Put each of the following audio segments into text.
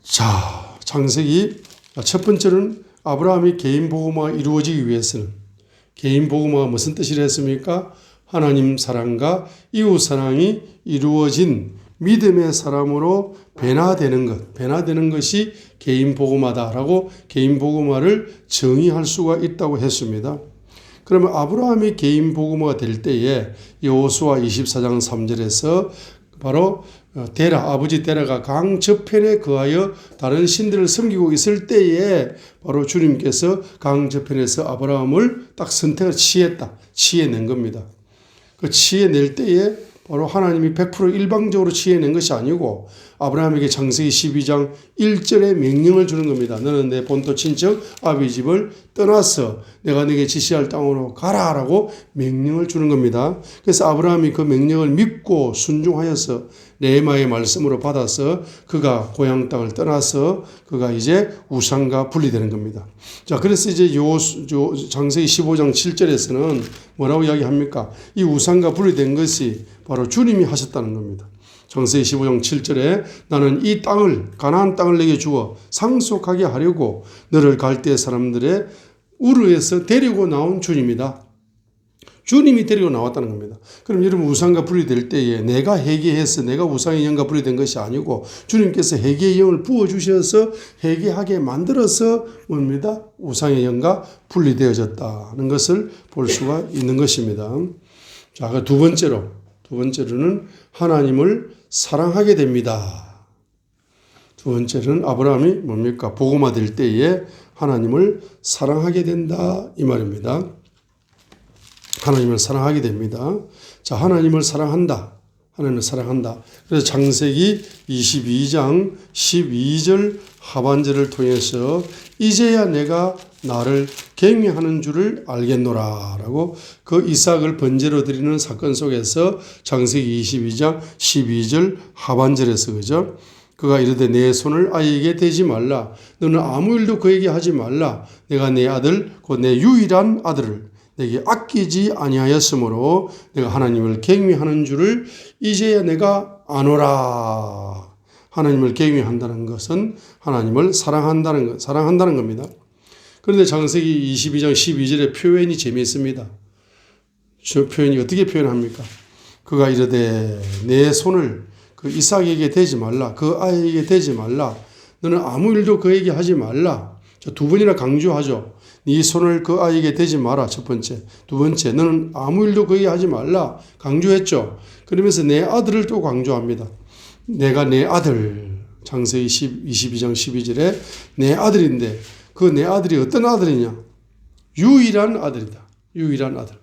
자, 창세기 첫 번째는 아브라함이 개인 복음화가 이루어지기 위해서는, 개인 복음화가 무슨 뜻이라 했습니까? 하나님 사랑과 이웃 사랑이 이루어진 믿음의 사람으로 변화되는 것이 개인 복음화다라고 개인 복음화를 정의할 수가 있다고 했습니다. 그러면 아브라함이 개인 복음화가 될 때에 여호수아 24장 3절에서 바로 아버지 데라가 강 저편에 거하여 다른 신들을 섬기고 있을 때에 바로 주님께서 강 저편에서 아브라함을 딱 선택을 취해낸 겁니다. 그 취해낼 때에 바로 하나님이 100% 일방적으로 취해낸 것이 아니고 아브라함에게 창세기 12장 1절에 명령을 주는 겁니다. 너는 내 본토 친척 아비 집을 떠나서 내가 네게 지시할 땅으로 가라라고 명령을 주는 겁니다. 그래서 아브라함이 그 명령을 믿고 순종하여서 레마의 말씀으로 받아서 그가 고향 땅을 떠나서 그가 이제 우상과 분리되는 겁니다. 자, 그래서 이제 창세기 15장 7절에서는 뭐라고 이야기합니까? 이 우상과 분리된 것이 바로 주님이 하셨다는 겁니다. 창세기 15장 7절에 나는 이 땅을 가나안 땅을 내게 주어 상속하게 하려고 너를 갈대 사람들의 우르에서 데리고 나온 주님이다. 주님이 데리고 나왔다는 겁니다. 그럼 여러분 우상과 분리될 때에 내가 회개해서 내가 우상의 영과 분리된 것이 아니고 주님께서 회개의 영을 부어주셔서 회개하게 만들어서 뭡니다? 우상의 영과 분리되어졌다는 것을 볼 수가 있는 것입니다. 자, 두 번째로는 하나님을 사랑하게 됩니다. 두 번째는 아브라함이 뭡니까? 복음화 될 때에 하나님을 사랑하게 된다 이 말입니다. 하나님을 사랑하게 됩니다. 자, 하나님을 사랑한다. 그래서 창세기 22장 12절 하반절을 통해서 이제야 내가 나를 경외하는 줄을 알겠노라 라고 그 이삭을 번제로 드리는 사건 속에서 창세기 22장 12절 하반절에서 그죠? 그가 이르되 내 손을 아이에게 대지 말라. 너는 아무 일도 그에게 하지 말라. 내가 내 아들 곧 내 유일한 아들을 내게 아끼지 아니하였으므로 내가 하나님을 경외하는 줄을 이제야 내가 아노라. 하나님을 경외한다는 것은 하나님을 사랑한다는 겁니다. 그런데 창세기 22장 12절의 표현이 재미있습니다. 저 표현이 어떻게 표현합니까? 그가 이르되 내 손을 그 이삭에게 대지 말라. 그 아이에게 대지 말라. 너는 아무 일도 그에게 하지 말라. 두 번이나 강조하죠. 네 손을 그 아이에게 대지 마라. 첫 번째. 두 번째, 너는 아무 일도 그에게 하지 말라. 강조했죠. 그러면서 내 아들을 또 강조합니다. 내가 내 아들, 창세기 22장 12절에 내 아들인데 그 내 아들이 어떤 아들이냐? 유일한 아들이다. 유일한 아들.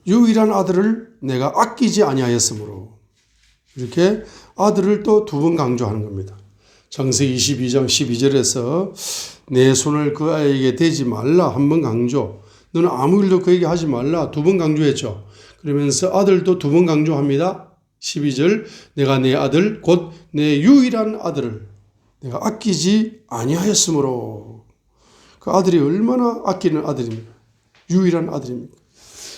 유일한 아들을 내가 아끼지 아니하였으므로 이렇게 아들을 또 두 번 강조하는 겁니다. 창세기 22장 12절에서 내 손을 그 아이에게 대지 말라 한 번 강조. 너는 아무 일도 그에게 하지 말라 두 번 강조했죠. 그러면서 아들도 두 번 강조합니다. 12절 내가 내 아들 곧 내 유일한 아들을 내가 아끼지 아니하였으므로. 그 아들이 얼마나 아끼는 아들입니까? 유일한 아들입니까?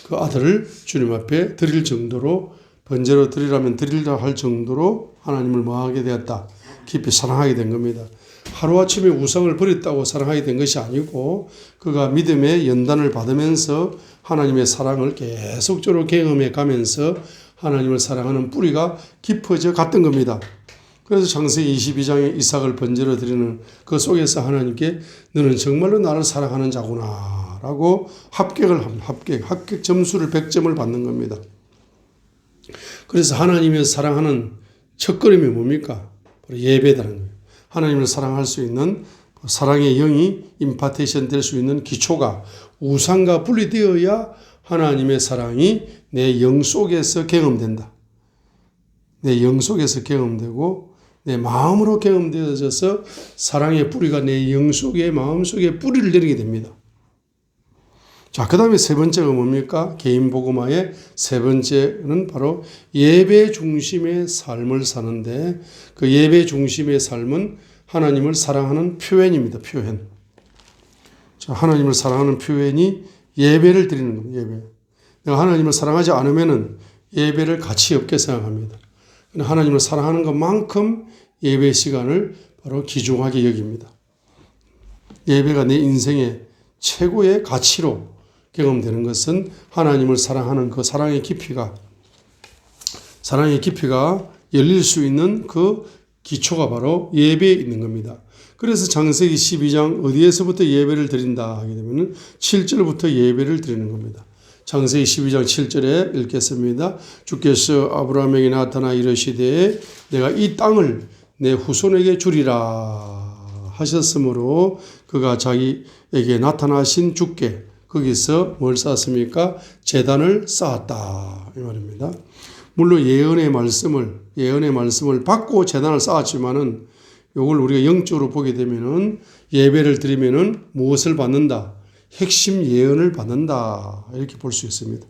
그 아들을 주님 앞에 드릴 정도로 번제로 드리라면 드리라 할 정도로 하나님을 뭐하게 되었다. 깊이 사랑하게 된 겁니다. 하루아침에 우상을 버렸다고 사랑하게 된 것이 아니고 그가 믿음의 연단을 받으면서 하나님의 사랑을 계속적으로 경험해 가면서 하나님을 사랑하는 뿌리가 깊어져 갔던 겁니다. 그래서 창세기 22장에 이삭을 번제로 드리는 그 속에서 하나님께 너는 정말로 나를 사랑하는 자구나 라고 합격 점수를 100점을 받는 겁니다. 그래서 하나님을 사랑하는 첫걸음이 뭡니까? 바로 예배다는 거예요. 하나님을 사랑할 수 있는 사랑의 영이 임파테이션 될 수 있는 기초가 우상과 분리되어야 하나님의 사랑이 내 영 속에서 경험된다. 내 영 속에서 경험되고 내 마음으로 경험되어져서 사랑의 뿌리가 내 영 속에 마음 속에 뿌리를 내리게 됩니다. 자, 그 다음에 세 번째가 뭡니까? 개인 복음화의 세 번째는 바로 예배 중심의 삶을 사는데 그 예배 중심의 삶은 하나님을 사랑하는 표현입니다. 표현. 자, 하나님을 사랑하는 표현이 예배를 드리는 겁니다. 예배. 내가 하나님을 사랑하지 않으면은 예배를 가치 없게 생각합니다. 하나님을 사랑하는 것만큼 예배 시간을 바로 귀중하게 여깁니다. 예배가 내 인생의 최고의 가치로 경험되는 것은 하나님을 사랑하는 그 사랑의 깊이가 열릴 수 있는 그 기초가 바로 예배에 있는 겁니다. 그래서 창세기 12장 어디에서부터 예배를 드린다 하게 되면 7절부터 예배를 드리는 겁니다. 창세기 12장 7절에 읽겠습니다. 주께서 아브라함에게 나타나 이르시되 내가 이 땅을 내 후손에게 주리라 하셨으므로 그가 자기에게 나타나신 주께 거기서 뭘 쌓았습니까? 제단을 쌓았다 이 말입니다. 물론 예언의 말씀을 받고 제단을 쌓았지만은 요걸 우리가 영적으로 보게 되면은 예배를 드리면은 무엇을 받는다? 핵심 예언을 받는다. 이렇게 볼 수 있습니다.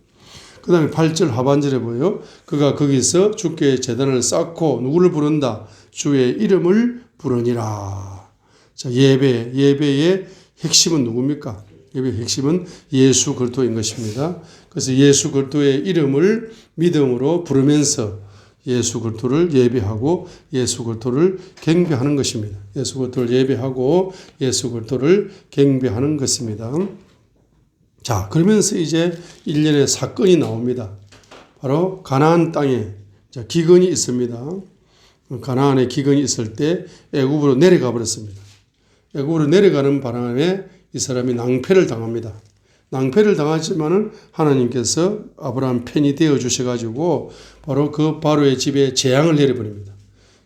그 다음에 8절 하반절에 보여요. 그가 거기서 주께 제단을 쌓고 누구를 부른다? 주의 이름을 부르니라. 자, 예배의 핵심은 누굽니까? 예배의 핵심은 예수 그리스도인 것입니다. 그래서 예수 그리스도의 이름을 믿음으로 부르면서 예수 그리스도를 예배하고 예수 그리스도를 경배하는 것입니다. 예수 그리스도를 예배하고 예수 그리스도를 경배하는 것입니다. 자, 그러면서 이제 일련의 사건이 나옵니다. 바로 가나안 땅에 기근이 있습니다. 가나안에 기근이 있을 때 애굽으로 내려가 버렸습니다. 애굽으로 내려가는 바람에 이 사람이 낭패를 당합니다. 낭패를 당하지만은 하나님께서 아브라함 편이 되어 주셔가지고 바로 그 바로의 집에 재앙을 내려버립니다.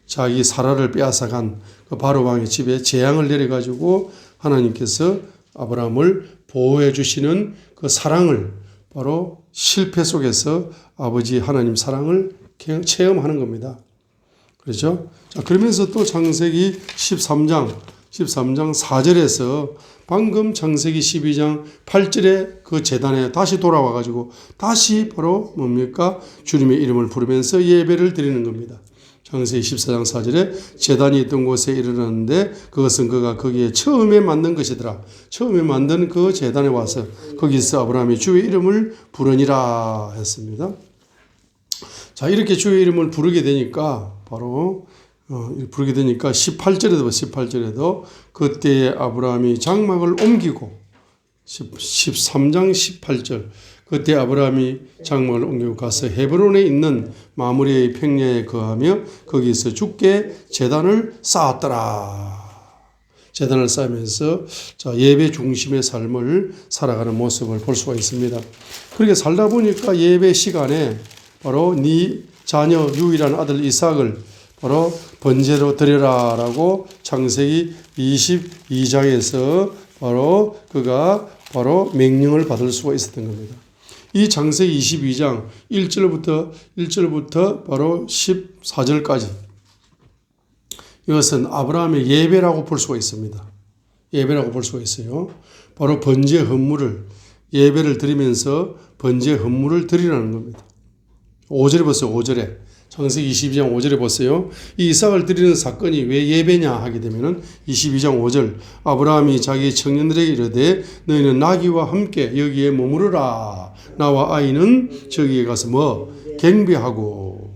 자기 사라를 빼앗아간 그 바로 왕의 집에 재앙을 내려가지고 하나님께서 아브라함을 보호해 주시는 그 사랑을 바로 실패 속에서 아버지 하나님 사랑을 체험하는 겁니다. 그렇죠? 자, 그러면서 또 창세기 13장 4절에서 방금 창세기 12장 8절에 그 제단에 다시 돌아와가지고 다시 바로 뭡니까? 주님의 이름을 부르면서 예배를 드리는 겁니다. 창세기 14장 4절에 제단이 있던 곳에 이르렀는데 그것은 그가 거기에 처음에 만든 것이더라. 처음에 만든 그 제단에 와서 거기서 아브라함이 주의 이름을 부르니라 했습니다. 자, 이렇게 주의 이름을 부르게 되니까 바로 18절에도 그때 아브라함이 장막을 옮기고 13장 18절 그때 아브라함이 장막을 옮기고 가서 헤브론에 있는 마므리의 평야에 거하며 거기서 주께 제단을 쌓았더라. 제단을 쌓으면서 예배 중심의 삶을 살아가는 모습을 볼 수가 있습니다. 그렇게 살다 보니까 예배 시간에 바로 네 자녀 유일한 아들 이삭을 바로 번제로 드려라라고 창세기 22장에서 바로 그가 바로 명령을 받을 수가 있었던 겁니다. 이 창세기 22장 1절부터 바로 14절까지 이것은 아브라함의 예배라고 볼 수가 있습니다. 예배라고 볼 수가 있어요. 바로 번제 헌물을 예배를 드리면서 번제 헌물을 드리라는 겁니다. 5절에 보세요. 5절에. 창세기 22장 5절에 보세요. 이 이삭을 드리는 사건이 왜 예배냐 하게 되면은 22장 5절 아브라함이 자기 청년들에게 이르되 너희는 나귀와 함께 여기에 머무르라. 나와 아이는 저기에 가서 경배하고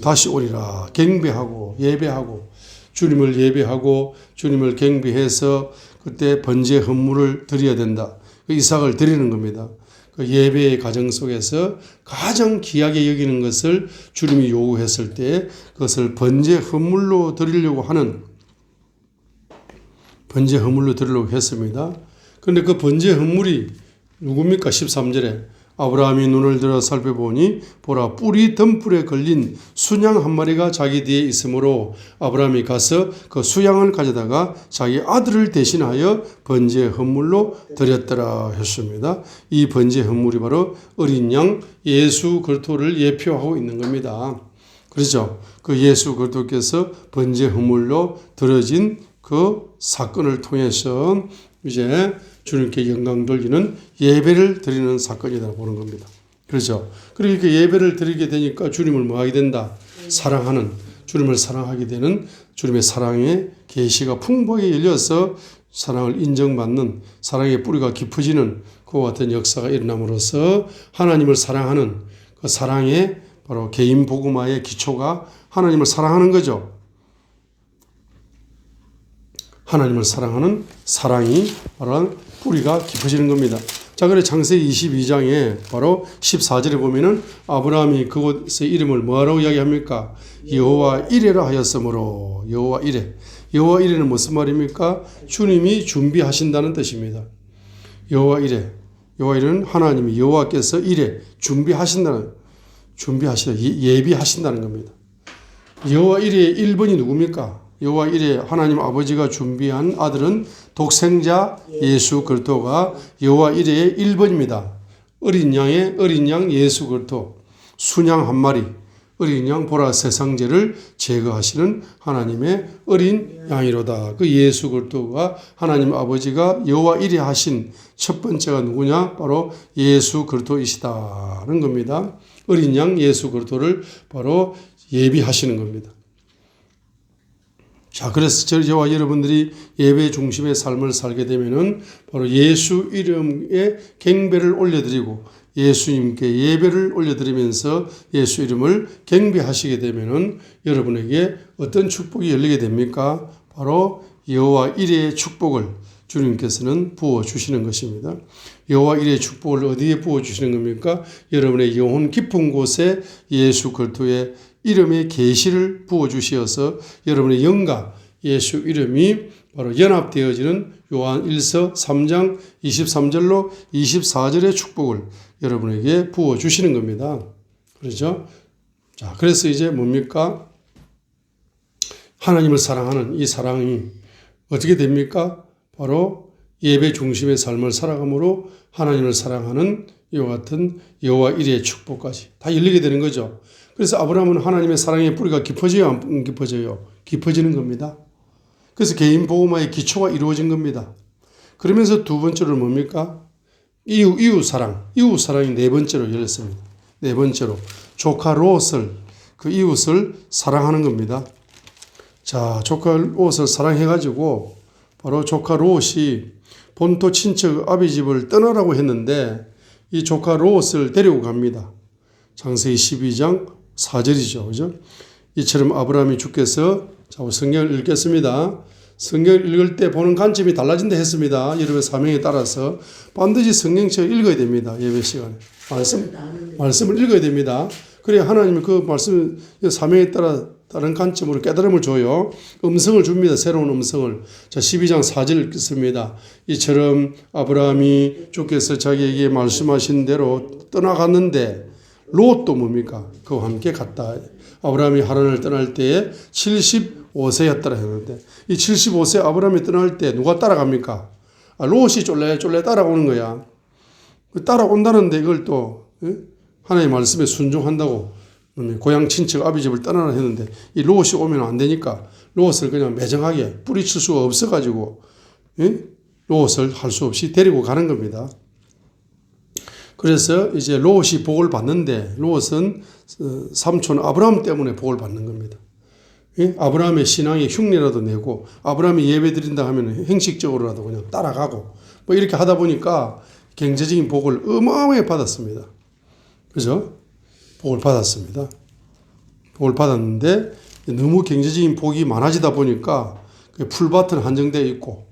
다시 오리라. 경배하고 예배하고 주님을 예배하고 주님을 경배해서 그때 번제 헌물을 드려야 된다. 이삭을 드리는 겁니다. 그 예배의 과정 속에서 가장 귀하게 여기는 것을 주님이 요구했을 때 그것을 번제 헌물로 드리려고 했습니다. 그런데 그 번제 헌물이 누굽니까? 13절에 아브라함이 눈을 들어 살펴보니 보라 뿔이 덤불에 걸린 순양 한 마리가 자기 뒤에 있으므로 아브라함이 가서 그 수양을 가져다가 자기 아들을 대신하여 번제 헌물로 드렸더라 했습니다. 이 번제 헌물이 바로 어린 양 예수 그리스도를 예표하고 있는 겁니다. 그렇죠? 그 예수 그리스도께서 번제 헌물로 드려진 그 사건을 통해서 이제 주님께 영광 돌리는 예배를 드리는 사건이라고 보는 겁니다. 그렇죠? 그리고 이렇게 예배를 드리게 되니까 주님을 뭐하게 된다? 사랑하는, 주님을 사랑하게 되는 주님의 사랑의 계시가 풍부하게 열려서 사랑을 인정받는 사랑의 뿌리가 깊어지는 그와 같은 역사가 일어남으로써 하나님을 사랑하는 그 사랑의 바로 개인 복음화의 기초가 하나님을 사랑하는 거죠. 하나님을 사랑하는 사랑이 바로 뿌리가 깊어지는 겁니다. 자, 그래 창세기 22장에 바로 14절에 보면은 아브라함이 그곳의 이름을 뭐라고 이야기합니까? 여호와 이레라 하였으므로. 여호와 이레. 여호와 이레는 무슨 말입니까? 주님이 준비하신다는 뜻입니다. 여호와 이레. 여호와 이레는 하나님이 여호와께서 이레 준비하시다 예비하신다는 겁니다. 여호와 이레의 1번이 누굽니까? 여호와 이레 하나님 아버지가 준비한 아들은 독생자 예수 그리스도가 여호와 이레의 1번입니다. 어린 양 예수 그리스도 순양 한 마리 어린 양 보라 세상죄를 제거하시는 하나님의 어린 양이로다. 그 예수 그리스도가 하나님 아버지가 여호와 이레 하신 첫 번째가 누구냐? 바로 예수 그리스도이시다는 겁니다. 어린 양 예수 그리스도를 바로 예비하시는 겁니다. 자, 그래서 저와 여러분들이 예배 중심의 삶을 살게 되면은 바로 예수 이름에 경배를 올려드리고 예수님께 예배를 올려드리면서 예수 이름을 경배하시게 되면은 여러분에게 어떤 축복이 열리게 됩니까? 바로 여호와 이레의 축복을 주님께서는 부어주시는 것입니다. 여호와 이레의 축복을 어디에 부어주시는 겁니까? 여러분의 영혼 깊은 곳에 예수 그리스도의 이름의 계시를 부어주시어서 여러분의 영과 예수 이름이 바로 연합되어지는 요한 1서 3장 23절로 24절의 축복을 여러분에게 부어주시는 겁니다. 그렇죠? 자, 그래서 이제 뭡니까? 하나님을 사랑하는 이 사랑이 어떻게 됩니까? 바로 예배 중심의 삶을 살아감으로 하나님을 사랑하는 이와 같은 여호와 이레의 축복까지 다 열리게 되는 거죠. 그래서 아브라함은 하나님의 사랑의 뿌리가 깊어져요, 안 깊어져요? 깊어지는 겁니다. 그래서 개인 복음화의 기초가 이루어진 겁니다. 그러면서 두 번째로 뭡니까? 이웃 사랑이 네 번째로 열렸습니다. 네 번째로 조카 롯을 그 이웃을 사랑하는 겁니다. 자, 조카 롯을 사랑해가지고 바로 조카 롯이 본토 친척 아비 집을 떠나라고 했는데 이 조카 롯을 데리고 갑니다. 창세기 12장 4절이죠. 그죠? 이처럼 아브라함이 주께서 자, 성경을 읽겠습니다. 성경을 읽을 때 보는 관점이 달라진다 했습니다. 여러분의 사명에 따라서 반드시 성경책을 읽어야 됩니다. 예배 시간에. 말씀을 읽어야 됩니다. 그래야 하나님이 그 말씀, 사명에 따라 다른 관점으로 깨달음을 줘요. 음성을 줍니다. 새로운 음성을. 자, 12장 4절 읽겠습니다. 이처럼 아브라함이 주께서 자기에게 말씀하신 대로 떠나갔는데 롯도 뭡니까? 그와 함께 갔다. 아브라함이 하란을 떠날 때에 75세였더라 했는데 이 75세 아브라함이 떠날 때 누가 따라갑니까? 롯이 쫄래 따라오는 거야. 따라온다는데 이걸 또 하나님의 말씀에 순종한다고 고향 친척 아비 집을 떠나라 했는데 이 롯이 오면 안 되니까 롯을 그냥 매정하게 뿌리칠 수가 없어가지고 롯을 할 수 없이 데리고 가는 겁니다. 그래서 이제 롯이 복을 받는데 롯은 삼촌 아브라함 때문에 복을 받는 겁니다. 아브라함의 신앙의 흉내라도 내고 아브라함이 예배 드린다 하면 형식적으로라도 그냥 따라가고 뭐 이렇게 하다 보니까 경제적인 복을 어마어마하게 받았습니다. 그죠? 복을 받았습니다. 복을 받았는데 너무 경제적인 복이 많아지다 보니까 풀밭은 한정되어 있고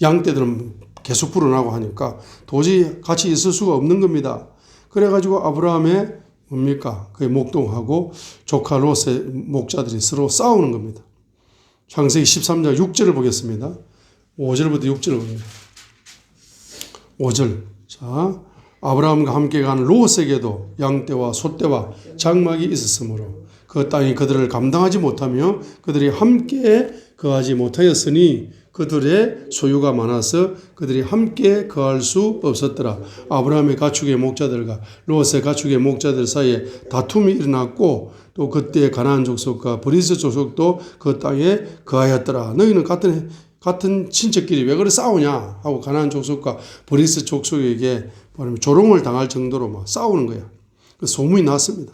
양떼들은 계속 불어나고 하니까 도저히 같이 있을 수가 없는 겁니다. 그래가지고 아브라함의 뭡니까? 그의 목동하고 조카 롯의 목자들이 서로 싸우는 겁니다. 창세기 13장 6절을 보겠습니다. 5절부터 6절을 봅니다. 5절. 자, 아브라함과 함께 간 롯에게도 양떼와 소떼와 장막이 있었으므로 그 땅이 그들을 감당하지 못하며 그들이 함께 거하지 못하였으니 그들의 소유가 많아서 그들이 함께 거할 수 없었더라. 아브라함의 가축의 목자들과 롯의 가축의 목자들 사이에 다툼이 일어났고 또 그때 가나안 족속과 브리스 족속도 그 땅에 거하였더라. 너희는 같은 친척끼리 왜 그래 싸우냐 하고 가나안 족속과 브리스 족속에게 조롱을 당할 정도로 막 싸우는 거야. 그 소문이 났습니다.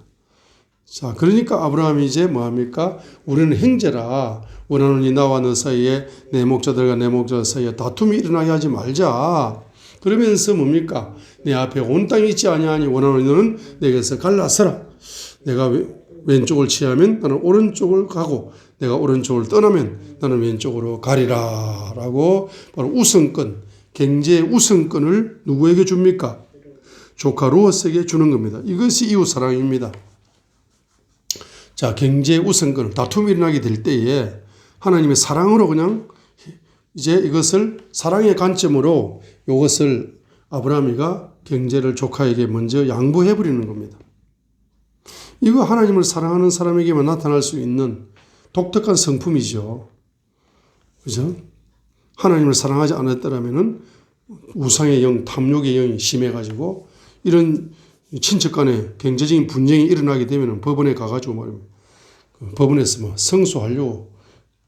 자, 그러니까 아브라함이 이제 뭐합니까? 우리는 형제라. 원하노니 나와 너 사이에 내 목자들과 내 목자 사이에 다툼이 일어나게 하지 말자. 그러면서 뭡니까? 내 앞에 온 땅이 있지 아니하니 원하노니 너는 내게서 갈라서라. 내가 왼쪽을 취하면 나는 오른쪽을 가고 내가 오른쪽을 떠나면 나는 왼쪽으로 가리라. 라고 바로 우선권, 경제의 우선권을 누구에게 줍니까? 조카 로스에게 주는 겁니다. 이것이 이웃사랑입니다. 자, 경제의 우선권, 다툼이 일어나게 될 때에 하나님의 사랑으로 그냥 이제 이것을 사랑의 관점으로 이것을 아브라함이가 경제를 조카에게 먼저 양보해버리는 겁니다. 이거 하나님을 사랑하는 사람에게만 나타날 수 있는 독특한 성품이죠. 그죠? 하나님을 사랑하지 않았더라면 우상의 영, 탐욕의 영이 심해가지고 이런 친척 간에 경제적인 분쟁이 일어나게 되면 법원에 가가지고 말입니다. 법원에서 뭐 성소하려고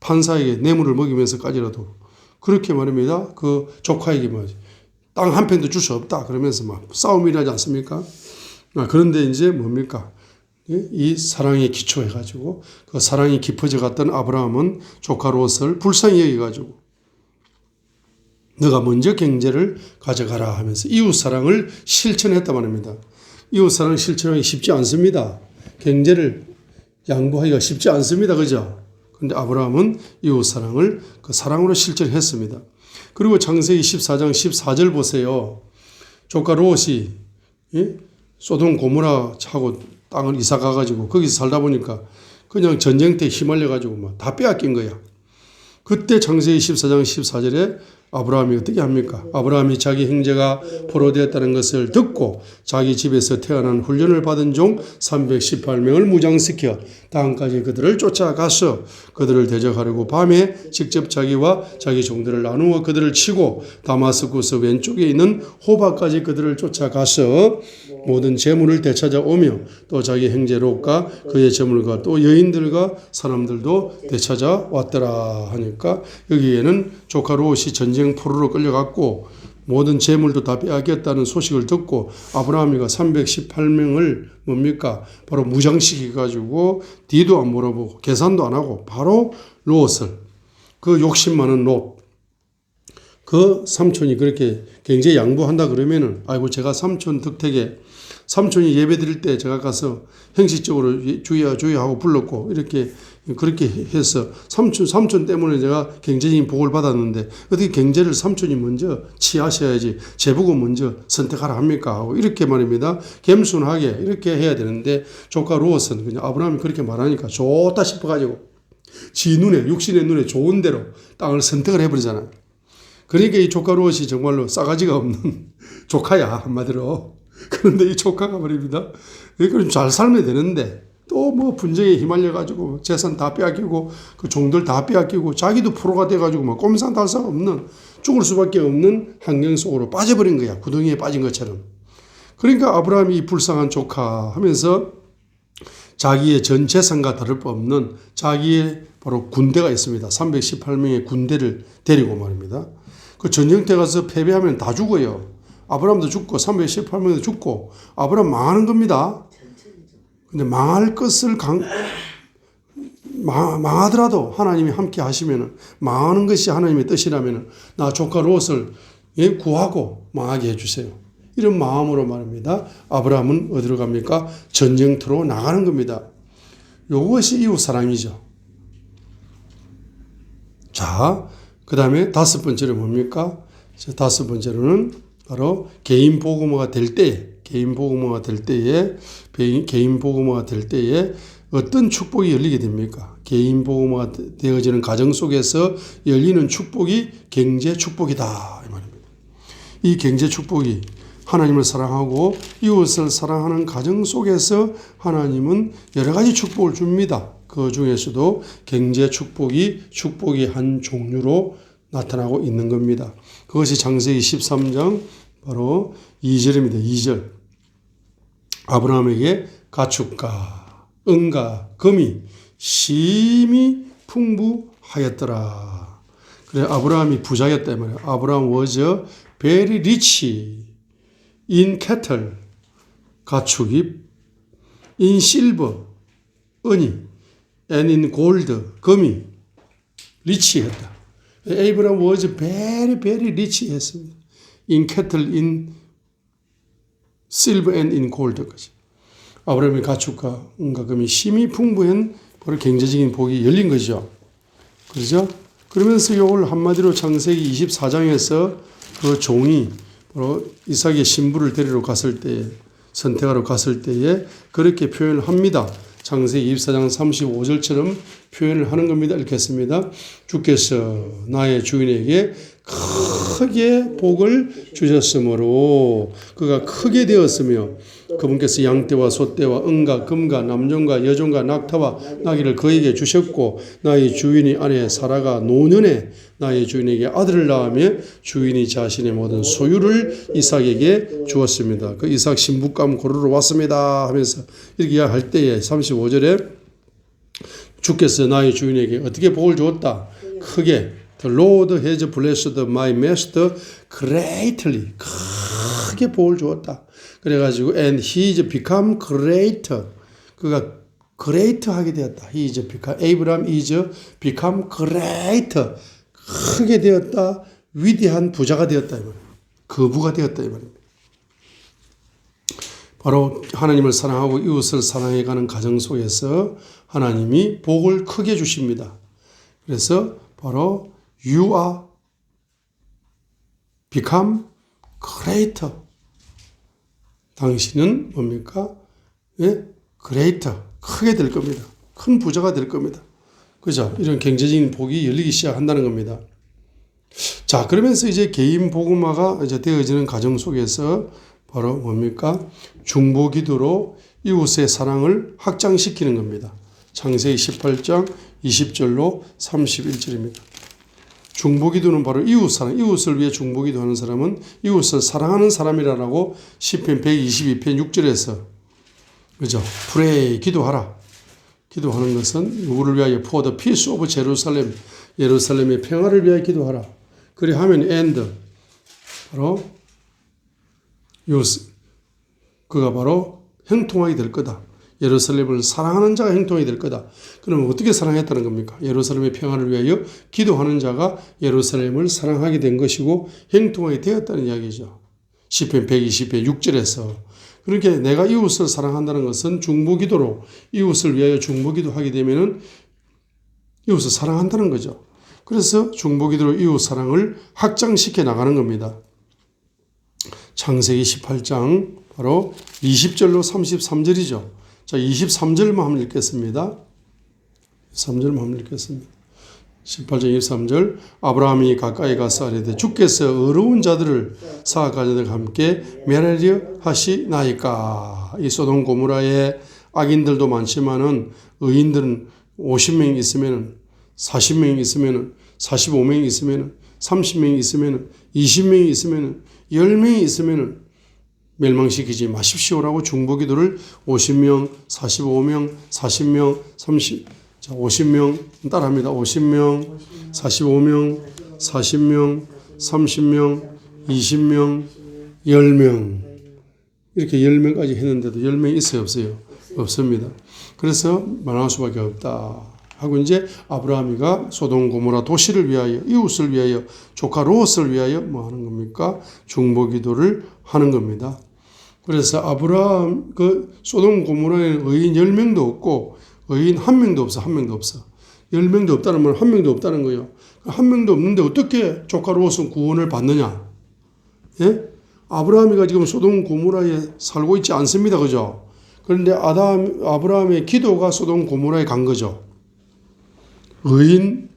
판사에게 뇌물을 먹이면서까지라도 그렇게 말입니다. 그 조카에게 뭐 땅 한 편도 줄 수 없다. 그러면서 막 싸움이 일어나지 않습니까? 그런데 이제 뭡니까? 이 사랑에 기초해가지고 그 사랑이 깊어져 갔던 아브라함은 조카 롯을 불쌍히 여기가지고 너가 먼저 경제를 가져가라 하면서 이웃사랑을 실천했단 말입니다. 이웃사랑을 실천하기 쉽지 않습니다. 경제를 양보하기가 쉽지 않습니다. 그죠? 그런데 아브라함은 이웃사랑을 그 사랑으로 실천했습니다. 그리고 창세기 14장 14절 보세요. 조카 롯이 소돔 고모라 하고 땅을 이사 가가지고 거기서 살다 보니까 그냥 전쟁터에 휘말려가지고 막 다 빼앗긴 거야. 그때 창세기 14장 14절에 아브라함이 어떻게 합니까? 아브라함이 자기 형제가 포로되었다는 것을 듣고 자기 집에서 태어난 훈련을 받은 종 318명을 무장시켜 땅까지 그들을 쫓아가서 그들을 대적하려고 밤에 직접 자기와 자기 종들을 나누어 그들을 치고 다마스쿠스 왼쪽에 있는 호바까지 그들을 쫓아가서 모든 재물을 되찾아오며 또 자기 형제 롯과 그의 재물과 또 여인들과 사람들도 되찾아왔더라 하니까 여기에는 조카 롯이 전쟁 포로로 끌려갔고 모든 재물도 다 빼앗겼다는 소식을 듣고 아브라함이가 318명을 뭡니까? 바로 무장시켜가지고 뒤도 안 물어보고 계산도 안 하고 바로 롯을 그 욕심 많은 롯 그 삼촌이 그렇게 굉장히 양보한다 그러면은 아이고 제가 삼촌 덕택에 삼촌이 예배 드릴 때 제가 가서 형식적으로 주여 주여 하고 불렀고 이렇게 그렇게 해서 삼촌 때문에 제가 경제적인 복을 받았는데 어떻게 경제를 삼촌이 먼저 취하셔야지 제보고 먼저 선택하라 합니까? 하고 이렇게 말입니다. 겸손하게 이렇게 해야 되는데 조카 롯은 그냥 아브라함이 그렇게 말하니까 좋다 싶어가지고 지 눈에 육신의 눈에 좋은 대로 땅을 선택을 해버리잖아요. 그러니까 이 조카 롯이 정말로 싸가지가 없는 조카야 한마디로. 그런데 이 조카가 말입니다. 그럼 잘 살면 되는데 또 뭐 분쟁에 휘말려가지고 재산 다 빼앗기고 그 종들 다 빼앗기고 자기도 프로가 돼가지고 막 꼼상달싹 없는 죽을 수밖에 없는 환경 속으로 빠져버린 거야. 구덩이에 빠진 것처럼. 그러니까 아브라함이 이 불쌍한 조카 하면서 자기의 전 재산과 다를 바 없는 자기의 바로 군대가 있습니다. 318명의 군대를 데리고 말입니다. 그 전쟁터에 가서 패배하면 다 죽어요. 아브라함도 죽고 318명도 죽고 아브라함 망하는 겁니다. 근데 망할 것을 망하더라도 하나님이 함께 하시면 망하는 것이 하나님의 뜻이라면 나 조카 롯을 구하고 망하게 해주세요. 이런 마음으로 말입니다. 아브라함은 어디로 갑니까? 전쟁터로 나가는 겁니다. 이것이 이웃사랑이죠. 자, 그 다음에 다섯 번째로 뭡니까? 다섯 번째로는 바로 개인 복음화가 될 때에 어떤 축복이 열리게 됩니까? 개인 복음화가 되어지는 가정 속에서 열리는 축복이 경제 축복이다 이 말입니다. 이 경제 축복이 하나님을 사랑하고 이웃을 사랑하는 가정 속에서 하나님은 여러 가지 축복을 줍니다. 그 중에서도 경제 축복이 한 종류로 나타나고 있는 겁니다. 그것이 창세기 13장 바로 2절입니다. 2절. 아브라함에게 가축과 은과 금이 심히 풍부하였더라. 그래 아브라함이 부자였다 말이에요. 아브라함 was very rich in cattle, 가축이 in silver, 은이 and in gold, 금이 리치했다. 에이브람 was very, very rich 했습니다. in cattle, in silver and in gold까지. 아브라함의 가축과 은과 금이 심히 풍부한 바로 경제적인 복이 열린 거죠. 그렇죠? 그러면서 이걸 한마디로 창세기 24장에서 그 종이 바로 이삭의 신부를 데리러 갔을 때에, 선택하러 갔을 때에 그렇게 표현을 합니다. 창세기 24장 35절처럼 표현을 하는 겁니다. 이렇게 했습니다. 주께서 나의 주인에게 크게 복을 주셨으므로 그가 크게 되었으며 그분께서 양떼와 소떼와 은과 금과 남종과 여종과 낙타와 나귀를 그에게 주셨고 나의 주인이 아내 사라가 노년에 나의 주인에게 아들을 낳으며 주인이 자신의 모든 소유를 이삭에게 주었습니다. 그 이삭 신부감 고르러 왔습니다 하면서 이렇게 이야기할 때에 35절에 주께서 나의 주인에게 어떻게 복을 주었다? 크게 The Lord has blessed my master greatly. 크게 복을 주었다. 그래가지고 and he is become greater. 그가 great 하게 되었다. He is become, Abraham is become greater. 크게 되었다. 위대한 부자가 되었다. 이 말입니다. 거부가 되었다. 이 말입니다. 바로 하나님을 사랑하고 이웃을 사랑해가는 가정 속에서 하나님이 복을 크게 주십니다. 그래서 바로 You are become greater. 당신은 뭡니까? 예? greater. 크게 될 겁니다. 큰 부자가 될 겁니다. 그죠? 이런 경제적인 복이 열리기 시작한다는 겁니다. 자, 그러면서 이제 개인 복음화가 이제 되어지는 과정 속에서 바로 뭡니까? 중보 기도로 이웃의 사랑을 확장시키는 겁니다. 창세기 18장 20절로 31절입니다. 중보기도는 바로 이웃사랑, 이웃을 위해 중보기도하는 사람은 이웃을 사랑하는 사람이라고 시편 122편 6절에서 그죠? pray, 기도하라. 기도하는 것은 누구를 위하여 for the peace of Jerusalem, 예루살렘의 평화를 위하여 기도하라. 그리 하면 and 바로 이웃, 그가 바로 형통하게 될 거다. 예루살렘을 사랑하는 자가 형통하게 될 거다. 그러면 어떻게 사랑했다는 겁니까? 예루살렘의 평화를 위하여 기도하는 자가 예루살렘을 사랑하게 된 것이고 형통하게 되었다는 이야기죠. 시편 120편 6절에서 그렇게 내가 이웃을 사랑한다는 것은 중보기도로 이웃을 위하여 중보기도하게 되면은 이웃을 사랑한다는 거죠. 그래서 중보기도로 이웃 사랑을 확장시켜 나가는 겁니다. 창세기 18장 바로 20절로 33절이죠. 자, 23절만 한번 읽겠습니다. 3절만 한번 읽겠습니다. 18장 23절 아브라함이 가까이 가서 아뢰되 주께서 의로운 자들을 사악가자들과 함께 멸하려 하시나이까. 이 소돔 고모라에 악인들도 많지만은 의인들은 50명 있으면은 40명 있으면은 45명 있으면은 30명 있으면은 20명이 있으면은 10명이 있으면은 멸망시키지 마십시오라고 중보기도를 50명, 45명, 40명, 30, 자, 50명 따라합니다. 50명, 45명, 40명, 30명, 20명, 10명. 이렇게 10명까지 했는데도 10명이 있어요, 없어요? 없습니다. 그래서 말할 수밖에 없다. 하고 이제 아브라함이가 소돔 고모라 도시를 위하여 이웃을 위하여 조카 롯을 위하여 뭐 하는 겁니까? 중보기도를 하는 겁니다. 그래서 아브라함 그 소돔 고모라에는 의인 10명도 없고 의인 1명도 없어. 1명도 없어. 10명도 없다는 말 1명도 없다는 거예요. 1명도 없는데 어떻게 조카 롯은 구원을 받느냐? 예? 아브라함이가 지금 소돔 고모라에 살고 있지 않습니다. 그죠? 그런데 아브라함의 기도가 소돔 고모라에 간 거죠. 의인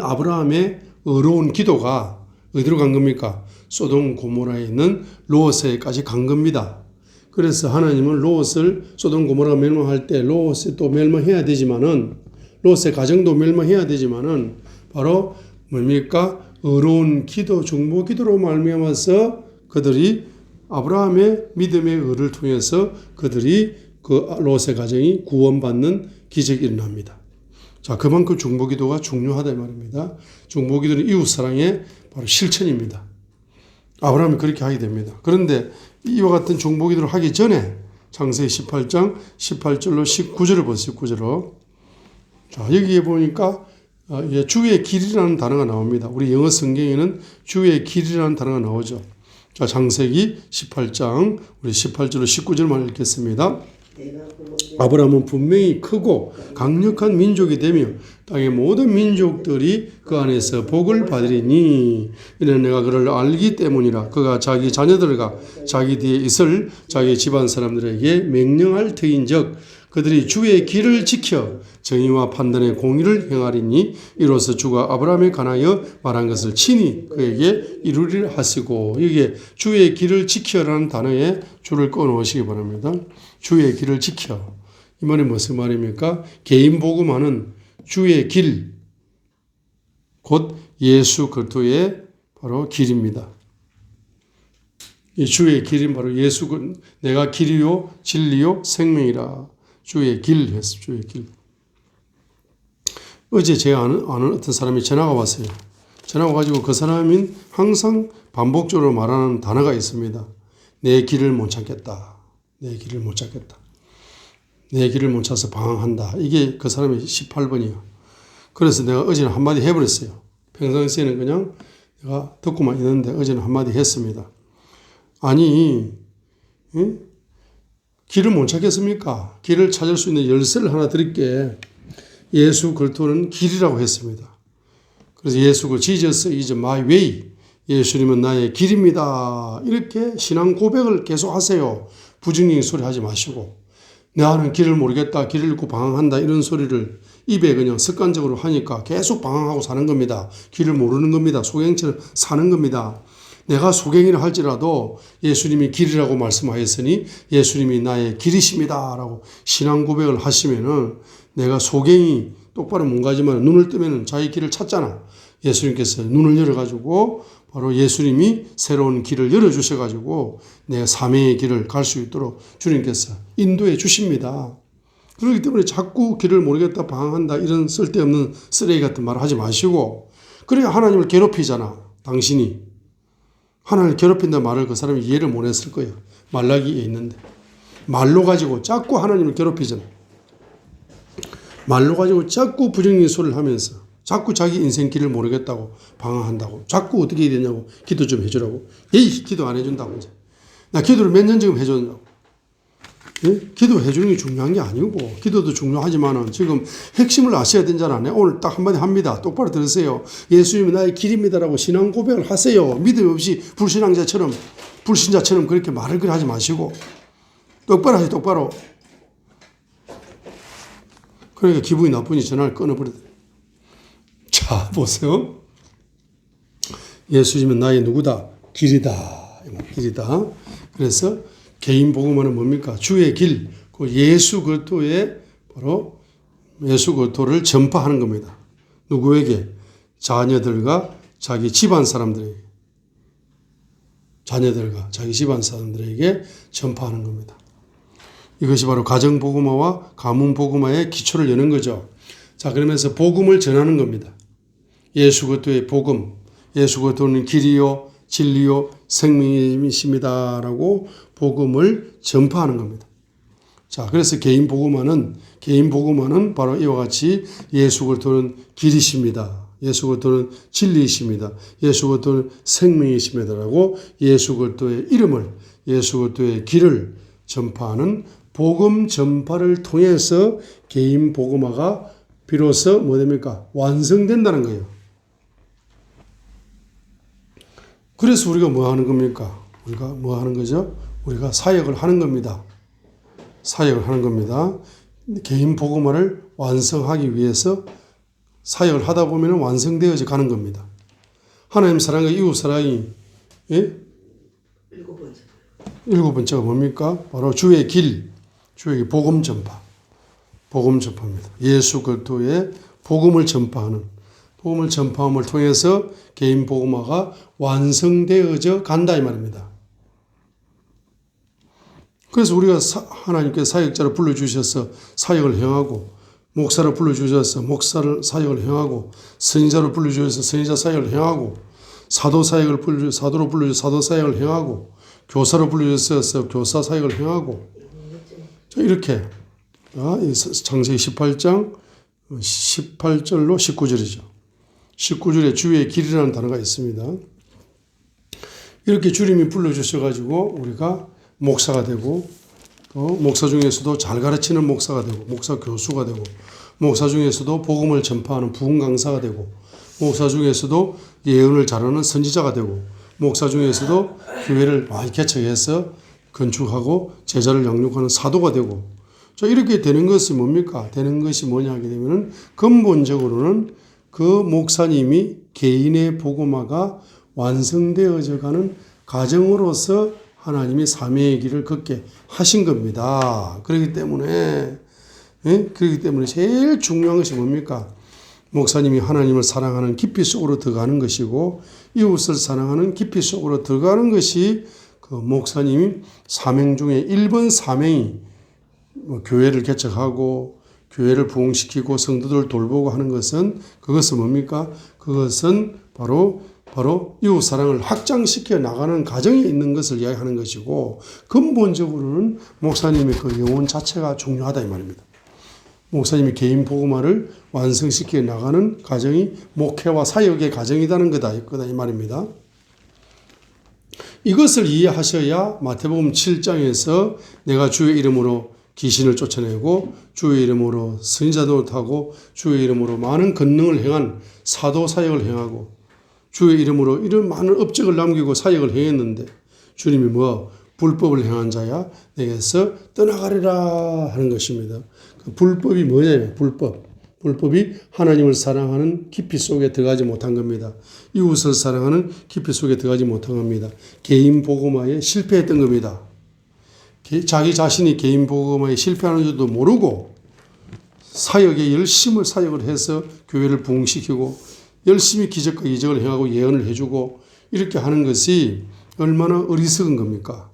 아브라함의 의로운 기도가 어디로 간 겁니까? 소돔 고모라에 있는 롯에까지 간 겁니다. 그래서 하나님은 롯을 소돔 고모라가 멸망할 때 롯이 또 멸망해야 되지만은 롯의 가정도 멸망해야 되지만은 바로 뭡니까? 의로운 기도, 중보 기도로 말미암아서 그들이 아브라함의 믿음의 의를 통해서 그들이 그 롯의 가정이 구원받는 기적이 일어납니다. 자, 그만큼 중보기도가 중요하다 이 말입니다. 중보기도는 이웃사랑의 바로 실천입니다. 아브라함이 그렇게 하게 됩니다. 그런데 이와 같은 중보기도를 하기 전에 창세기 18장 18절로 19절을 보세요. 19절로. 자, 여기에 보니까 예, 주의 길이라는 단어가 나옵니다. 우리 영어 성경에는 주의 길이라는 단어가 나오죠. 자, 창세기 18장 우리 18절로 19절만 읽겠습니다. 아브라함은 분명히 크고 강력한 민족이 되며 땅의 모든 민족들이 그 안에서 복을 받으리니 이는 내가 그를 알기 때문이라. 그가 자기 자녀들과 자기 뒤에 있을 자기 집안 사람들에게 명령할 터인즉 그들이 주의 길을 지켜 정의와 판단의 공의를 행하리니 이로써 주가 아브라함에 관하여 말한 것을 친히 그에게 이루리라 하시고. 이게 주의 길을 지켜라는 단어에 줄을 꺼놓으시기 바랍니다. 주의 길을 지켜. 이 말이 무슨 말입니까? 개인 복음하는 주의 길, 곧 예수 그리스도의 바로 길입니다. 이 주의 길이 바로 예수, 내가 길이요 진리요 생명이라. 주의 길 했어. 주의 길. 어제 제가 아는 어떤 사람이 전화가 왔어요. 전화가 가지고 그 사람은 항상 반복적으로 말하는 단어가 있습니다. 내 길을 못 찾겠다. 내 길을 못 찾겠다. 내 길을 못 찾아서 방황한다. 이게 그 사람이 18번이에요. 그래서 내가 어제는 한마디 해버렸어요. 평상시에는 그냥 내가 듣고만 있는데 어제는 한마디 했습니다. 아니, 길을 못 찾겠습니까? 길을 찾을 수 있는 열쇠를 하나 드릴게. 예수 그리스도는 길이라고 했습니다. 그래서 예수 그 Jesus is my way. 예수님은 나의 길입니다. 이렇게 신앙 고백을 계속 하세요. 부정적인 소리 하지 마시고. 나는 길을 모르겠다. 길을 잃고 방황한다. 이런 소리를 입에 그냥 습관적으로 하니까 계속 방황하고 사는 겁니다. 길을 모르는 겁니다. 소경처럼 사는 겁니다. 내가 소경이라 할지라도 예수님이 길이라고 말씀하였으니 예수님이 나의 길이십니다. 라고 신앙 고백을 하시면은 내가 소경이 똑바로 못 가지만 눈을 뜨면 자기 길을 찾잖아. 예수님께서 눈을 열어가지고 바로 예수님이 새로운 길을 열어주셔가지고 내 사명의 길을 갈 수 있도록 주님께서 인도해 주십니다. 그렇기 때문에 자꾸 길을 모르겠다, 방황한다 이런 쓸데없는 쓰레기 같은 말을 하지 마시고 그래야 하나님을 괴롭히잖아. 당신이. 하나님을 괴롭힌다는 말을 그 사람이 이해를 못 했을 거예요. 말라기에 있는데. 말로 가지고 자꾸 하나님을 괴롭히잖아. 말로 가지고 자꾸 부정적인 소리를 하면서 자꾸 자기 인생 길을 모르겠다고 방황한다고 자꾸 어떻게 해야 되냐고 기도 좀 해주라고. 에이 기도 안 해준다고 이제. 나 기도를 몇 년 지금 해줬냐고. 예? 기도 해주는 게 중요한 게 아니고 기도도 중요하지만은 지금 핵심을 아셔야 된잖아요. 오늘 딱 한마디 합니다. 똑바로 들으세요. 예수님이 나의 길입니다라고 신앙 고백을 하세요. 믿음 없이 불신자처럼 그렇게 말을 그래 하지 마시고 똑바로 하세요. 똑바로. 그러니까 기분이 나쁘니 전화를 끊어버려야 돼요. 자, 보세요. 예수님은 나의 누구다? 길이다. 길이다. 그래서 개인 복음은 뭡니까? 주의 길, 그 예수 그리스도의 바로 예수 그리스도를 전파하는 겁니다. 누구에게? 자녀들과 자기 집안 사람들에게. 자녀들과 자기 집안 사람들에게 전파하는 겁니다. 이것이 바로 가정 복음화와 가문 복음화의 기초를 여는 거죠. 자, 그러면서 복음을 전하는 겁니다. 예수 그리스도의 복음, 예수 그리스도는 길이요 진리요 생명이십니다라고 복음을 전파하는 겁니다. 자, 그래서 개인 복음화는 바로 이와 같이 예수 그리스도는 길이십니다. 예수 그리스도는 진리이십니다. 예수 그리스도는 생명이십니다라고 예수 그리스도의 이름을, 예수 그리스도의 길을 전파하는 복음 전파를 통해서 개인 복음화가 비로소 뭐 됩니까? 완성된다는 거예요. 그래서 우리가 뭐 하는 겁니까? 우리가 뭐 하는 거죠? 우리가 사역을 하는 겁니다. 사역을 하는 겁니다. 개인 복음화를 완성하기 위해서 사역을 하다 보면 완성되어져 가는 겁니다. 하나님 사랑과 이웃 사랑이 예? 일곱 번째가 뭡니까? 바로 주의 길, 주의 복음 전파. 복음 전파입니다. 예수 그리스도의 복음을 전파하는 복음을 전파함을 통해서 개인 복음화가 완성되어져 간다 이 말입니다. 그래서 우리가 하나님께서 사역자를 불러주셔서 사역을 행하고 목사를 불러주셔서 목사를 사역을 행하고 선지자를 불러주셔서 선지자 사역을 행하고 사도로 불러주셔서 사도 사역을 행하고 교사로 불러주셔서 교사 사역을 행하고 이렇게 창세기 18장 18절로 19절이죠. 19절에 주의 길이라는 단어가 있습니다. 이렇게 주님이 불러주셔가지고 우리가 목사가 되고 또 목사 중에서도 잘 가르치는 목사가 되고 목사 교수가 되고 목사 중에서도 복음을 전파하는 부흥 강사가 되고 목사 중에서도 예언을 잘하는 선지자가 되고 목사 중에서도 교회를 많이 개척해서 건축하고 제자를 양육하는 사도가 되고 자 이렇게 되는 것이 뭡니까? 되는 것이 뭐냐 하게 되면은 근본적으로는 그 목사님이 개인의 복음화가 완성되어져 가는 과정으로서 하나님이 사명의 길을 걷게 하신 겁니다. 그렇기 때문에 제일 중요한 것이 뭡니까? 목사님이 하나님을 사랑하는 깊이 속으로 들어가는 것이고 이웃을 사랑하는 깊이 속으로 들어가는 것이 그 목사님이 사명 중에 1번 사명이 교회를 개척하고 교회를 부흥시키고 성도들을 돌보고 하는 것은 그것은 뭡니까? 그것은 바로 이웃 사랑을 확장시켜 나가는 과정이 있는 것을 이야기하는 것이고 근본적으로는 목사님의 그 영혼 자체가 중요하다 이 말입니다. 목사님이 개인 복음화를 완성시켜 나가는 과정이 목회와 사역의 과정이라는 거다 이 말입니다. 이것을 이해하셔야 마태복음 7장에서 내가 주의 이름으로 귀신을 쫓아내고 주의 이름으로 선지자도 하고 주의 이름으로 많은 권능을 행한 사도 사역을 행하고 주의 이름으로 이런 많은 업적을 남기고 사역을 행했는데 주님이 불법을 행한 자야 내게서 떠나가리라 하는 것입니다. 그 불법이 뭐냐면 불법이 하나님을 사랑하는 깊이 속에 들어가지 못한 겁니다. 이웃을 사랑하는 깊이 속에 들어가지 못한 겁니다. 개인 복음화에 실패했던 겁니다. 자기 자신이 개인 복음화에 실패하는 줄도 모르고 사역에 열심을 사역을 해서 교회를 부흥시키고 열심히 기적과 이적을 행하고 예언을 해주고 이렇게 하는 것이 얼마나 어리석은 겁니까?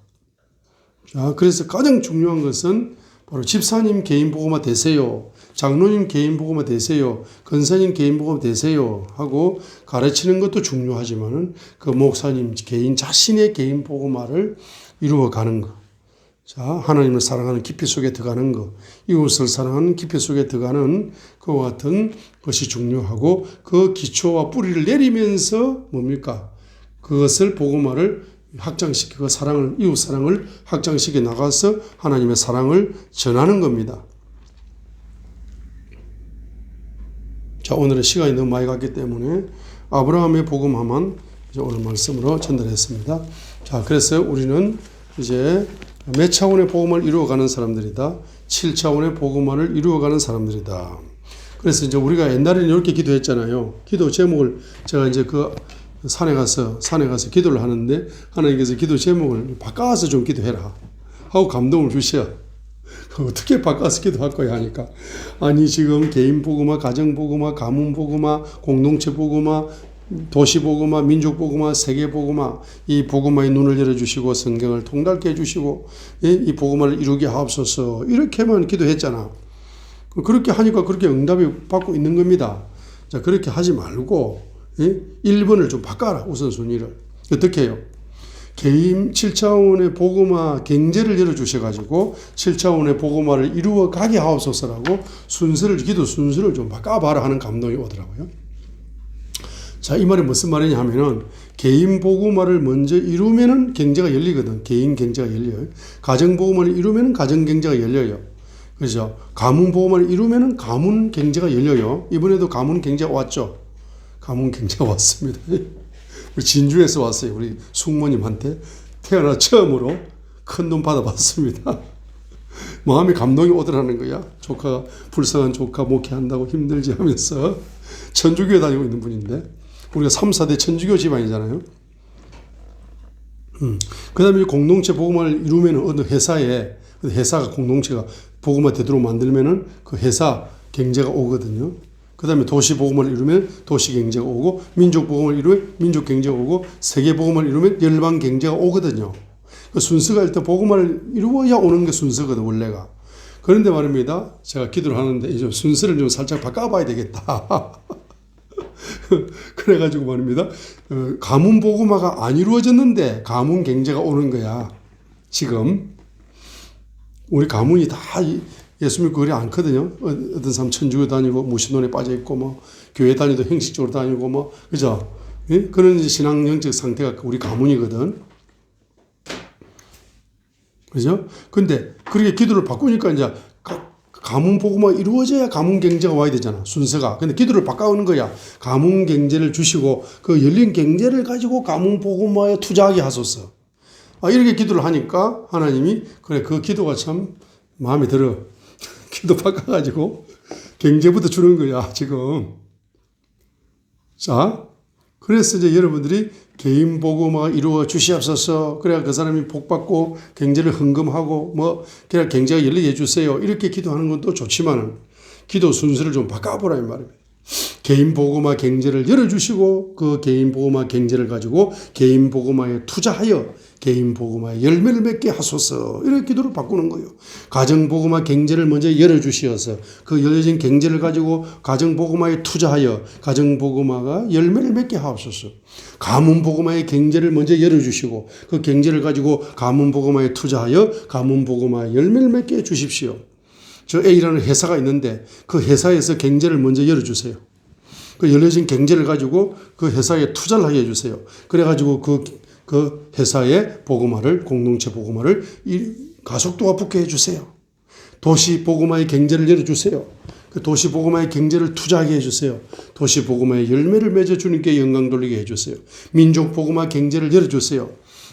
자, 그래서 가장 중요한 것은 바로 집사님 개인 복음화 되세요. 장로님 개인 복음화 되세요. 권사님 개인 복음화 되세요. 하고 가르치는 것도 중요하지만은 그 목사님 개인 자신의 개인 복음화를 이루어가는 것. 자, 하나님을 사랑하는 깊이 속에 들어가는 것, 이웃을 사랑하는 깊이 속에 들어가는 그와 같은 것이 중요하고 그 기초와 뿌리를 내리면서 뭡니까? 그것을 복음화를 확장시키고 이웃 사랑을 확장시켜 나가서 하나님의 사랑을 전하는 겁니다. 자, 오늘의 시간이 너무 많이 갔기 때문에 아브라함의 복음화만 이제 오늘 말씀으로 전달했습니다. 자, 그래서 우리는 이제 몇 차원의 복음을 이루어가는 사람들이다. 7차원의 복음화를 이루어가는 사람들이다. 그래서 이제 우리가 옛날에는 이렇게 기도했잖아요. 기도 제목을 제가 이제 그 산에 가서 기도를 하는데 하나님께서 기도 제목을 바꿔서 좀 기도해라 하고 감동을 주셔. 어떻게 바꿔서 기도할 거야 하니까 아니 지금 개인 복음화, 가정 복음화, 가문 복음화, 공동체 복음화, 도시 복음화, 민족 복음화, 세계 복음화, 이 복음화의 눈을 열어주시고 성경을 통달케 해주시고 이 복음화를 이루게 하옵소서 이렇게만 기도했잖아. 그렇게 하니까 그렇게 응답이 받고 있는 겁니다. 자, 그렇게 하지 말고 1번을 좀 바꿔라 우선순위를. 어떻게 해요? 개인 7차원의 복음화 경제를 열어주셔가지고 7차원의 복음화를 이루어 가게 하옵소서라고 기도 순서를 좀 바꿔봐라 하는 감동이 오더라고요. 자, 이 말이 무슨 말이냐 하면은 개인 복음화를 먼저 이루면은 경제가 열리거든. 개인 경제가 열려요. 가정 복음화를 이루면은 가정 경제가 열려요. 그렇죠? 가문 복음화를 이루면은 가문 경제가 열려요. 이번에도 가문 경제가 왔죠. 가문 경제가 왔습니다. 우리 진주에서 왔어요. 우리 숙모님한테 태어나 처음으로 큰 돈 받아봤습니다. 마음이 감동이 오더라는 거야. 조카가 불쌍한 조카 목회한다고 힘들지 하면서 천주교에 다니고 있는 분인데 우리가 3, 4대 천주교 집안이잖아요. 그 다음에 공동체 복음화를 이루면 어느 회사가 공동체가 복음화 되도록 만들면은 그 회사 경제가 오거든요. 그 다음에 도시 복음화를 이루면 도시 경제가 오고 민족 복음화를 이루면 민족 경제가 오고 세계 복음화를 이루면 열방 경제가 오거든요. 그 순서가 일단 복음화를 이루어야 오는 게 순서거든 원래가. 그런데 말입니다. 제가 기도를 하는데 이제 순서를 좀 살짝 바꿔봐야 되겠다. 그래가지고 말입니다. 가문 복음화가 안 이루어졌는데 가문 경제가 오는 거야. 지금 우리 가문이 다 예수 믿고 그리 않거든요. 어떤 사람 천주교 다니고 무신론에 빠져 있고 뭐 교회 다니도 형식적으로 다니고 뭐 그죠? 예? 그런 신앙 영적 상태가 우리 가문이거든. 그죠? 근데 그렇게 기도를 바꾸니까 이제 가문 복음화 이루어져야 가문 경제가 와야 되잖아. 순서가. 근데 기도를 바꿔오는 거야. 가문 경제를 주시고 그 열린 경제를 가지고 가문 복음화에 투자하게 하소서. 이렇게 기도를 하니까 하나님이 그래 그 기도가 참 마음에 들어. 기도 바꿔가지고 경제부터 주는 거야 지금. 자, 그래서 이제 여러분들이 개인 복음화가 이루어 주시옵소서. 그래야 그 사람이 복받고 경제를 헌금하고 뭐 그래야 경제가 열리게 해주세요. 이렇게 기도하는 건 또 좋지만은 기도 순서를 좀 바꿔보라 이 말입니다. 개인 복음화 경제를 열어주시고 그 개인 복음화 경제를 가지고 개인 복음화에 투자하여 개인 복음화에 열매를 맺게 하소서. 이렇게 기도를 바꾸는 거예요. 가정 복음화 경제를 먼저 열어주시어서 그 열려진 경제를 가지고 가정 복음화에 투자하여 가정 복음화가 열매를 맺게 하옵소서. 가문 복음화의 경제를 먼저 열어주시고 그 경제를 가지고 가문 복음화에 투자하여 가문 복음화에 열매를 맺게 해 주십시오. 저 A라는 회사가 있는데 그 회사에서 경제를 먼저 열어주세요. 그 열려진 경제를 가지고 그 회사에 투자를 하게 해주세요. 그래가지고 그 회사의 복음화를, 공동체 복음화를 가속도가 붙게 해주세요. 도시 복음화의 경제를 열어주세요. 그 도시 복음화의 경제를 투자하게 해주세요. 도시 복음화의 열매를 맺어 주님께 영광 돌리게 해주세요. 민족 복음화 경제를 열어주세요.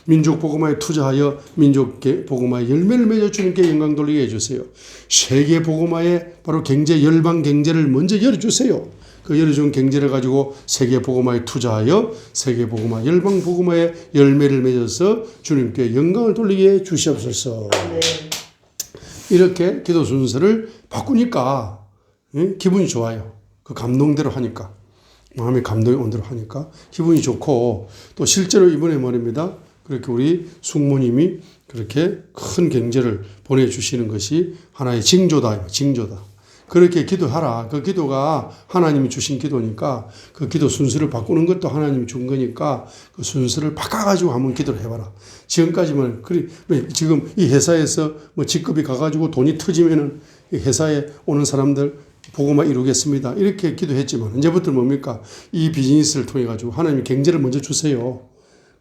민족 복음화에 투자하여 민족 복음화의 열매를 맺어 주님께 영광 돌리게 해주세요. 세계 복음화의 바로 경제 열방 경제를 먼저 열어주세요. 그 열어준 경제를 가지고 세계 복음화에 투자하여 세계 복음화 열방 복음화의 열매를 맺어서 주님께 영광을 돌리게 해 주시옵소서. 네. 이렇게 기도 순서를 바꾸니까 기분이 좋아요. 그 감동대로 하니까 마음에 감동이 온 대로 하니까 기분이 좋고 또 실제로 이번에 말입니다. 그렇게 우리 숙모님이 그렇게 큰 경제를 보내주시는 것이 하나의 징조다. 징조다. 그렇게 기도하라. 그 기도가 하나님이 주신 기도니까 그 기도 순서를 바꾸는 것도 하나님이 준 거니까 그 순서를 바꿔가지고 한번 기도를 해봐라. 지금까지만, 지금 이 회사에서 뭐 직급이 가가지고 돈이 터지면은 이 회사에 오는 사람들 복음화 이루겠습니다. 이렇게 기도했지만 이제부터 뭡니까? 이 비즈니스를 통해 가지고 하나님이 경제를 먼저 주세요.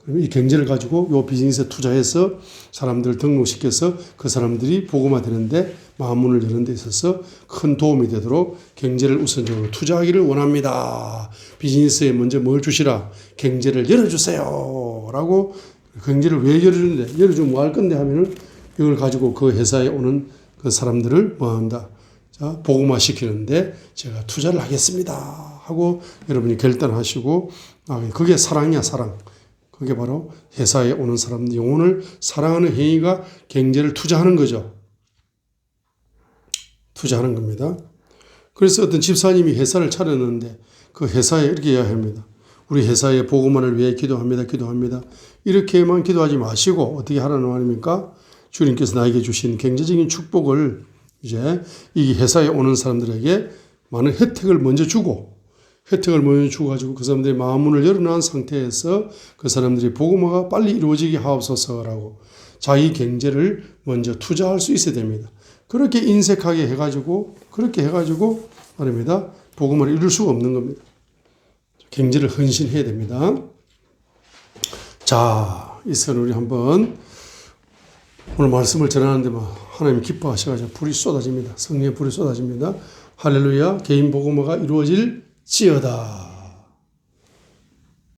이 경제를 가지고 이 비즈니스에 투자해서 사람들을 등록시켜서 그 사람들이 복음화 되는데 마음문을 여는 데 있어서 큰 도움이 되도록 경제를 우선적으로 투자하기를 원합니다. 비즈니스에 먼저 뭘 주시라? 경제를 열어주세요. 라고 경제를 왜 열어주는데? 열어주면 뭐 할 건데 하면은 이걸 가지고 그 회사에 오는 그 사람들을 뭐 한다? 자, 복음화 시키는데 제가 투자를 하겠습니다. 하고 여러분이 결단하시고, 그게 사랑이야, 사랑. 그게 바로 회사에 오는 사람들 영혼을 사랑하는 행위가 경제를 투자하는 거죠. 투자하는 겁니다. 그래서 어떤 집사님이 회사를 차렸는데 그 회사에 이렇게 이야기합니다. 우리 회사의 복음화를 위해 기도합니다. 기도합니다. 이렇게만 기도하지 마시고 어떻게 하라는 말입니까? 주님께서 나에게 주신 경제적인 축복을 이제 이 회사에 오는 사람들에게 많은 혜택을 먼저 주고 혜택을 먼저 주고가지고 그 사람들의 마음문을 열어놓은 상태에서 그 사람들이 복음화가 빨리 이루어지게 하옵소서라고 자기 경제를 먼저 투자할 수 있어야 됩니다. 그렇게 인색하게 해가지고 말입니다. 복음화를 이룰 수가 없는 겁니다. 경제를 헌신해야 됩니다. 자, 이 시간 우리 한번 오늘 말씀을 전하는데 하나님 기뻐하셔가지고 불이 쏟아집니다. 성령의 불이 쏟아집니다. 할렐루야. 개인 복음화가 이루어질지어다.